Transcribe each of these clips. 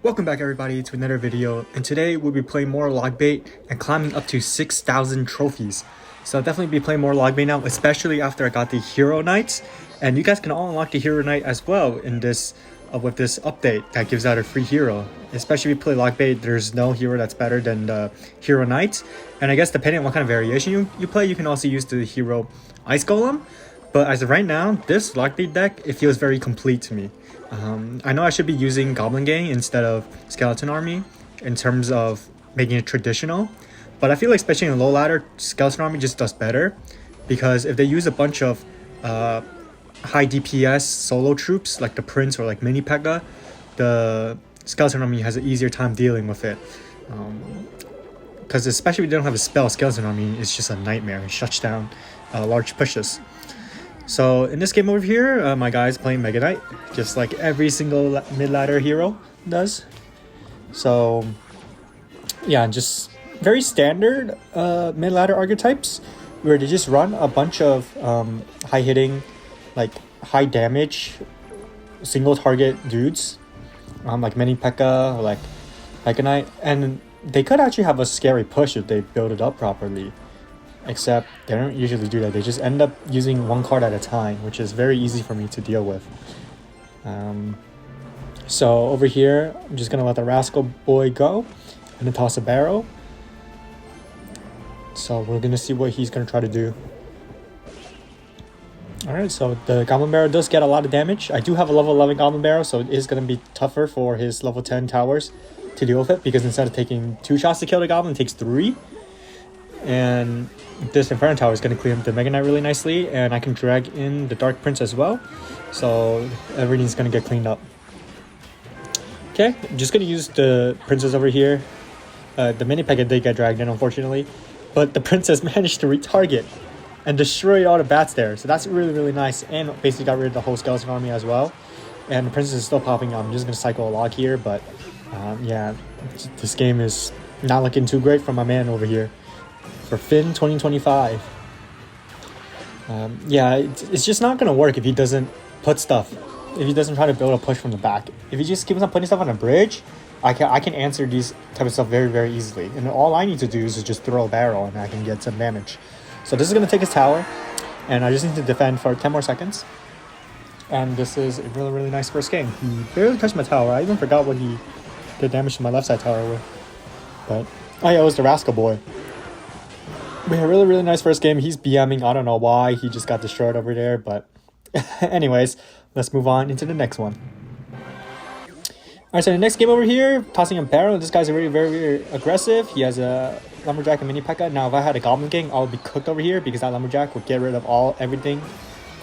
Welcome back everybody to another video, and today we'll be playing more Logbait and climbing up to 6,000 trophies. So I'll definitely be playing more Logbait now, especially after I got the Hero Knights. And you guys can all unlock the Hero Knight as well in this with this update that gives out a free hero. Especially if you play Logbait, there's no hero that's better than the Hero Knight. And I guess depending on what kind of variation you play, you can also use the Hero Ice Golem. But as of right now, this Logbait deck, it feels very complete to me. I know I should be using Goblin Gang instead of Skeleton Army in terms of making it traditional, but I feel like especially in low ladder, Skeleton Army just does better, because if they use a bunch of high DPS solo troops like the Prince or like Mini P.E.K.K.A, the Skeleton Army has an easier time dealing with it. Because especially if they don't have a spell, Skeleton Army is just a nightmare. It shuts down large pushes. So in this game over here, my guy's playing Mega Knight, just like every single mid-ladder hero does. So yeah, just very standard mid-ladder archetypes, where they just run a bunch of high-hitting, like high-damage, single-target dudes, like Mini P.E.K.K.A or like Mega Knight, and they could actually have a scary push if they build it up properly. Except they don't usually do that. They just end up using one card at a time, which is very easy for me to deal with. So over here, I'm just going to let the Rascal Boy go and then toss a barrel. So we're going to see what he's going to try to do. Alright, so the Goblin Barrel does get a lot of damage. I do have a level 11 Goblin Barrel, so it is going to be tougher for his level 10 towers to deal with it, because instead of taking 2 shots to kill the Goblin, it takes 3. And this Inferno Tower is going to clean up the Mega Knight really nicely, and I can drag in the Dark Prince as well, so everything's going to get cleaned up. Okay, I'm just going to use the Princess over here. The Mini P.E.K.K.A did get dragged in, unfortunately, but the Princess managed to retarget and destroy all the bats there, so that's really nice, and basically got rid of the whole Skeleton Army as well. And the Princess is still popping up. I'm just going to cycle a log here, but yeah, this game is not looking too great for my man over here. For Finn 2025. Yeah, it's just not gonna work if he doesn't put stuff. If he doesn't try to build a push from the back. If he just keeps on putting stuff on a bridge, I can answer these type of stuff very easily. And all I need to do is just throw a barrel and I can get some damage. So this is gonna take his tower, and I just need to defend for 10 more seconds. And this is a really nice first game. He barely touched my tower. I even forgot what he did damage to my left side tower with. But oh yeah, it was the Rascal Boy. We had a really nice first game. He's BMing. I don't know why. He just got destroyed over there. But anyways, let's move on into the next one. Alright, so the next game over here, tossing a barrel. This guy's already very aggressive. He has a Lumberjack and Mini P.E.K.K.A. Now, if I had a Goblin Gang, I would be cooked over here, because that Lumberjack would get rid of everything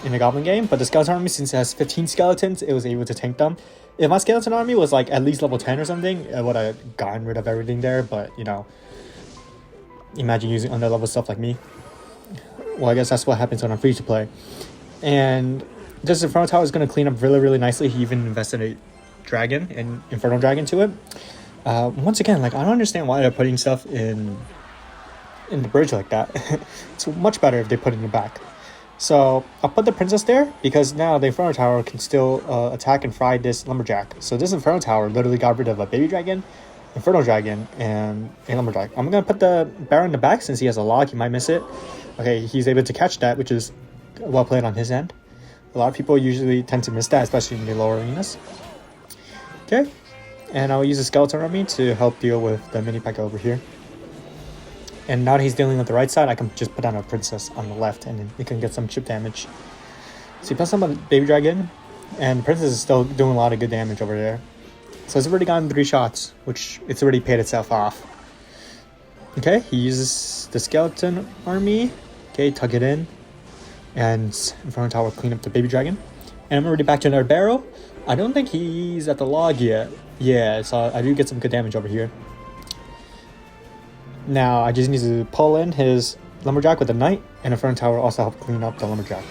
in the Goblin Game. But the Skeleton Army, since it has 15 skeletons, it was able to tank them. If my Skeleton Army was like at least level 10 or something, it would have gotten rid of everything there. But, you know, imagine using under-level stuff like me. Well, I guess that's what happens when I'm free to play. And this Inferno Tower is going to clean up really nicely. He even invested a dragon, an Inferno Dragon to it. Once again, like, I don't understand why they're putting stuff in the bridge like that. It's much better if they put it in the back. So I'll put the Princess there, because now the Inferno Tower can still attack and fry this Lumberjack. So this Inferno Tower literally got rid of a Baby Dragon, Inferno Dragon, and a Lumberjack. I'm going to put the Baron in the back since he has a log. He might miss it. Okay, he's able to catch that, which is well played on his end. A lot of people usually tend to miss that, especially in the lower arenas. Okay, and I'll use the Skeleton Army to help deal with the Mini P.E.K.K.A over here. And now that he's dealing with the right side, I can just put down a Princess on the left, and then he can get some chip damage. So he puts on the Baby Dragon, and the Princess is still doing a lot of good damage over there. So it's already gotten 3 shots, which it's already paid itself off. Okay, he uses the Skeleton Army. Okay, tug it in. And Inferno Tower clean up the Baby Dragon. And I'm already back to another barrel. I don't think he's at the log yet. Yeah, so I do get some good damage over here. Now, I just need to pull in his Lumberjack with the Knight, and Inferno Tower also help clean up the Lumberjack.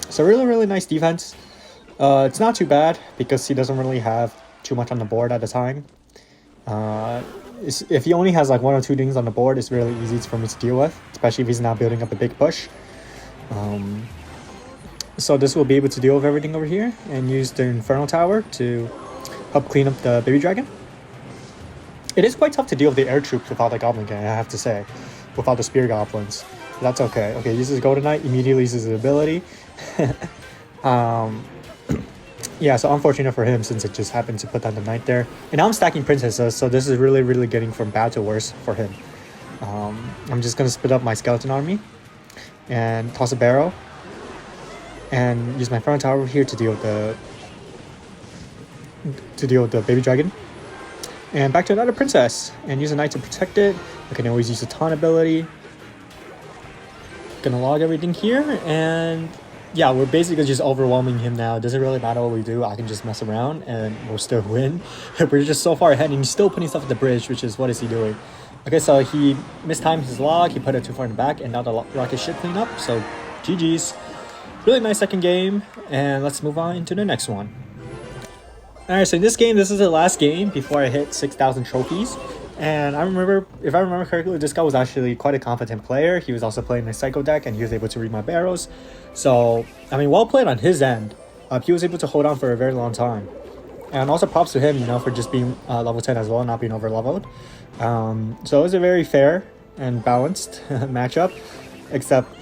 So really nice defense. It's not too bad, because he doesn't really have too much on the board at a time. If he only has like 1 or 2 things on the board, it's really easy for me to deal with, especially if he's not building up a big push. So this will be able to deal with everything over here and use the Inferno Tower to help clean up the Baby Dragon. It is quite tough to deal with the air troops without the Goblin Gang, I have to say. Without the Spear Goblins. That's okay. Okay, uses Golden Knight, immediately uses his ability. Yeah, so unfortunate for him since it just happened to put down the Knight there. And now I'm stacking Princesses, so this is really getting from bad to worse for him. I'm just going to split up my Skeleton Army and toss a barrel. And use my front tower here to deal with the Baby Dragon. And back to another Princess. And use a Knight to protect it. I can always use a Taunt ability. Gonna log everything here, and yeah, we're basically just overwhelming him now. It doesn't really matter what we do. I can just mess around and we'll still win. We're just so far ahead, and he's still putting stuff at the bridge, which is, what is he doing? Okay, so he mistimed his log. He put it too far in the back, and now the rocket should clean up. So GG's. Really nice second game, and let's move on into the next one. Alright, so in this game, this is the last game before I hit 6,000 trophies. And I remember, if I remember correctly, this guy was actually quite a competent player. He was also playing a Psycho deck, and he was able to read my barrels. So, I mean, well played on his end. He was able to hold on for a very long time. And also props to him, you know, for just being level 10 as well, not being over-leveled. So it was a very fair and balanced matchup, except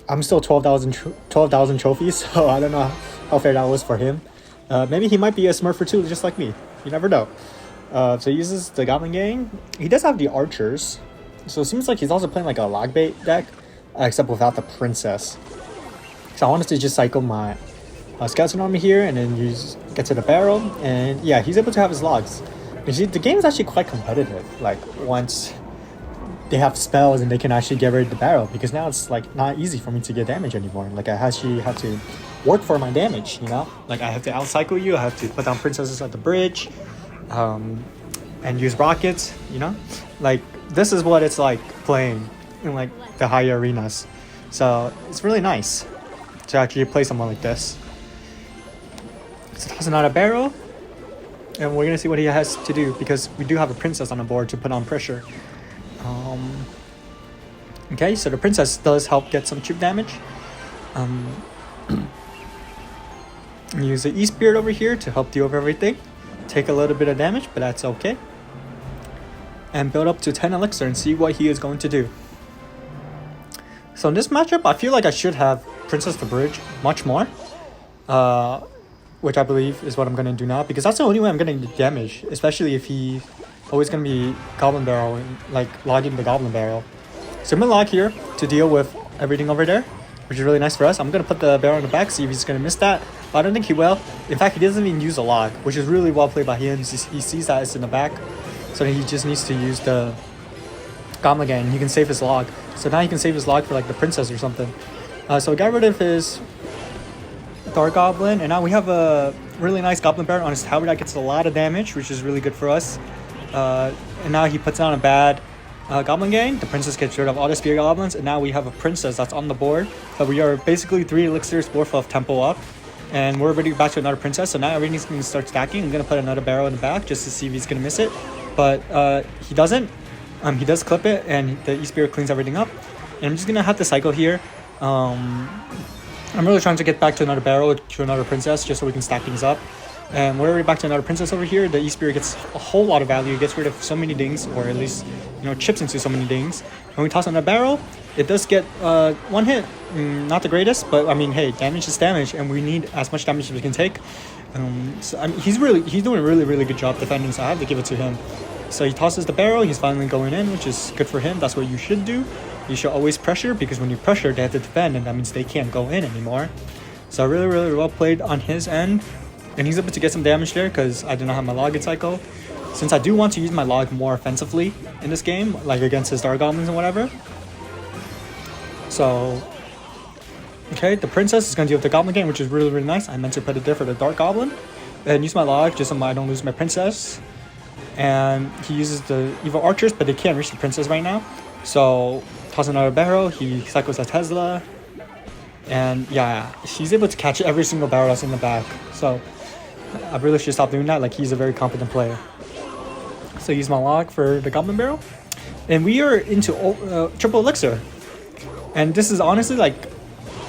I'm still 12,000 trophies, so I don't know how fair that was for him. Maybe he might be a smurfer too, just like me. You never know. So he uses the Goblin Gang. He does have the Archers. So it seems like he's also playing like a Logbait deck, except without the Princess. So I wanted to just cycle my Skeleton Army here and then get to the barrel. And yeah, he's able to have his logs. You see, the game is actually quite competitive. Like, once they have spells and they can actually get rid of the barrel, because now it's like not easy for me to get damage anymore. Like, I actually have to work for my damage, you know? Like, I have to outcycle you, I have to put down Princesses at the bridge. And use rockets, you know, like this is what it's like playing in like the higher arenas. So it's really nice to actually play someone like this. So tossing out a barrel, and we're gonna see what he has to do, because we do have a Princess on the board to put on pressure. Okay, so the Princess does help get some chip damage. Use the E-Spirit over here to help deal with everything. Take a little bit of damage, but that's okay. And build up to 10 elixir and see what he is going to do. So in this matchup, I feel like I should have Princess the Bridge much more. Which I believe is what I'm going to do now, because that's the only way I'm going to get damage. Especially if he always going to be Goblin Barrel, and like logging the Goblin Barrel. So I'm going to log here to deal with everything over there, which is really nice for us. I'm going to put the barrel in the back, see if he's going to miss that. But I don't think he will. In fact, he doesn't even use a log, which is really well played by him. He sees that it's in the back, so he just needs to use the Goblin Gang. He can save his log. So now he can save his log for like the Princess or something. So we got rid of his Dark Goblin, and now we have a really nice Goblin Barrel on his tower that gets a lot of damage, which is really good for us. And now he puts down a bad Goblin Gang. The Princess gets rid of all the Spear Goblins, and now we have a Princess that's on the board. But we are basically 3 elixirs worth of tempo up. And we're already back to another Princess, so now everything's going to start stacking. I'm going to put another barrel in the back just to see if he's going to miss it. But he doesn't. He does clip it, and the E-Spirit cleans everything up. And I'm just going to have to cycle here. I'm really trying to get back to another barrel, to another Princess, just so we can stack things up. And we're already back to another Princess over here. The E-Spirit gets a whole lot of value. It gets rid of so many dings, or at least, you know, chips into so many dings. When we toss on a barrel, it does get one hit. Not the greatest, but I mean, hey, damage is damage, and we need as much damage as we can take. So I mean, he's doing a really good job defending, so I have to give it to him. So he tosses the barrel. He's finally going in, which is good for him. That's what you should do. You should always pressure, because when you pressure, they have to defend, and that means they can't go in anymore. So really well played on his end. And he's able to get some damage there because I do not have my log in cycle. Since I do want to use my log more offensively in this game, like against his Dark Goblins and whatever. So, okay, the Princess is going to deal with the Goblin Gang, which is really nice. I meant to put it there for the Dark Goblin. And use my log just so I don't lose my Princess. And he uses the Evil Archers, but they can't reach the Princess right now. So, toss another barrel. He cycles a Tesla. And yeah, he's able to catch every single barrel that's in the back. So, I really should stop doing that. Like, he's a very competent player. So use my log for the Goblin Barrel. And we are into triple elixir. And this is honestly like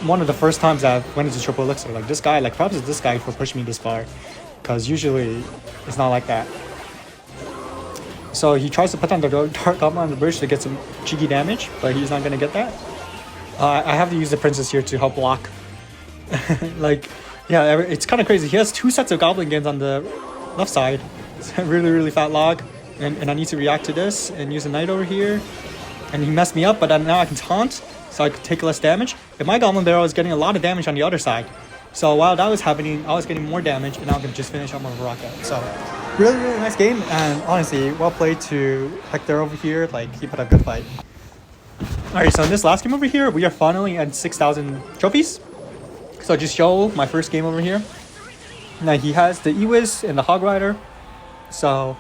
one of the first times I've went into triple elixir. Like, this guy, like, props to this guy for pushing me this far. Because usually it's not like that. So he tries to put down the Dark Goblin on the bridge to get some cheeky damage, but he's not gonna get that. I have to use the princess here to help block. Like, yeah, it's kind of crazy. He has 2 sets of Goblin Gains on the left side. It's a really, really fat log. And I need to react to this and use a knight over here. And he messed me up, but now I can taunt, so I could take less damage. And my Goblin Barrel is getting a lot of damage on the other side. So while that was happening, I was getting more damage, and now I can just finish up with a rocket. So really, really nice game, and honestly, well played to Hector over here. Like, he put a good fight. Alright, so in this last game over here, we are finally at 6,000 trophies. So just show my first game over here. Now he has the Ewiz and the Hog Rider. So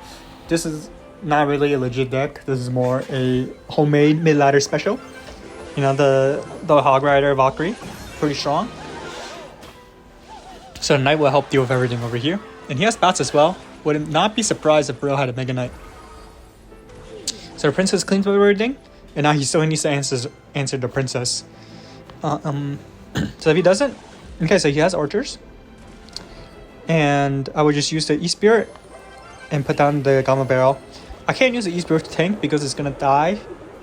this is not really a legit deck. This is more a homemade mid-ladder special. You know, the Hog Rider Valkyrie, pretty strong. So the Knight will help deal with everything over here. And he has bats as well. Would not be surprised if Bro had a Mega Knight. So the Princess cleans up everything. And now he still needs to answer the Princess. So if he doesn't... Okay, so he has Archers. And I would just use the E-Spirit and put down the Goblin Barrel. I can't use the E-Spirit to tank because it's going to die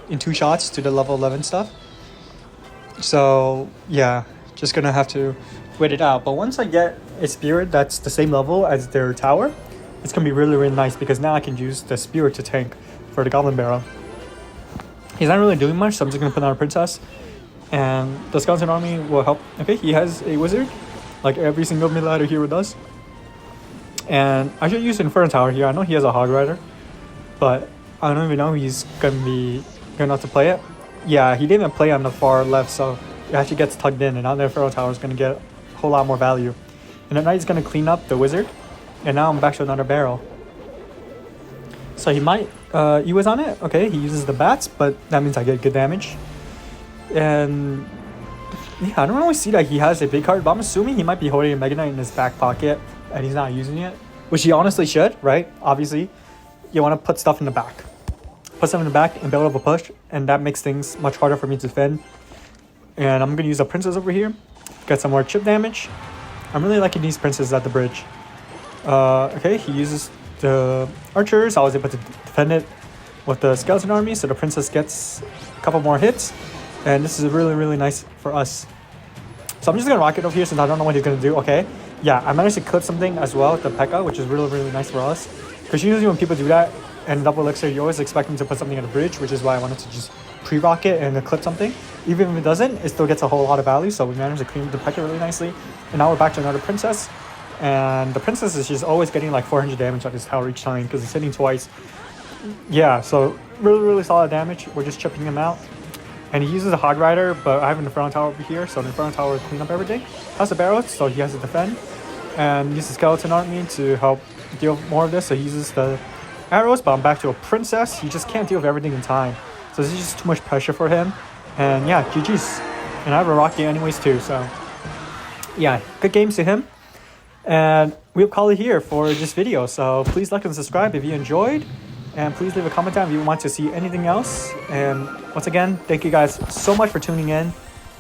in 2 shots to the level 11 stuff. So, yeah, just going to have to wait it out. But once I get a Spirit that's the same level as their tower, it's going to be really, really nice because now I can use the Spirit to tank for the Goblin Barrel. He's not really doing much, so I'm just going to put down a Princess. And the Skeleton Army will help. Okay, he has a Wizard, like every single mid-ladder hero does. And I should use Inferno Tower here. I know he has a Hog Rider, but I don't even know he's going to be good enough to play it. Yeah, he didn't even play on the far left, so it actually gets tugged in, and now the Inferno Tower is going to get a whole lot more value. And the Knight's going to clean up the Wizard, and now I'm back to another barrel. So he might Ewiz on it. Okay, he uses the bats, but that means I get good damage. And yeah, I don't really see that he has a big card, but I'm assuming he might be holding a Mega Knight in his back pocket and he's not using it, which he honestly should, right? Obviously, you want to put stuff in the back. Put stuff in the back and build up a push, and that makes things much harder for me to defend. And I'm going to use a Princess over here, get some more chip damage. I'm really liking these Princes at the bridge. Okay, he uses the Archers. I was able to defend it with the Skeleton Army, so the Princess gets a couple more hits. And this is really, really nice for us. So I'm just going to rock it over here since I don't know what he's going to do. Okay, yeah, I managed to clip something as well with the P.E.K.K.A, which is really, really nice for us. Because usually when people do that and double elixir, you always expect them to put something at the bridge, which is why I wanted to just pre-rock it and clip something. Even if it doesn't, it still gets a whole lot of value. So we managed to clean the P.E.K.K.A really nicely. And now we're back to another Princess. And the Princess is just always getting like 400 damage on his tower each time because it's hitting twice. Yeah, so really, really solid damage. We're just chipping him out. And he uses a Hog Rider, but I have an Inferno Tower over here, so the Inferno Tower will clean up everything. Has a barrel, so he has to defend. And uses Skeleton Army to help deal with more of this, so he uses the arrows, but I'm back to a Princess. He just can't deal with everything in time. So this is just too much pressure for him. And yeah, GG's. And I have a Rocky anyways too, so yeah, good games to him. And we'll call it here for this video. So please like and subscribe if you enjoyed. And please leave a comment down if you want to see anything else. And once again, thank you guys so much for tuning in.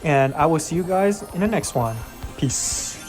And I will see you guys in the next one. Peace.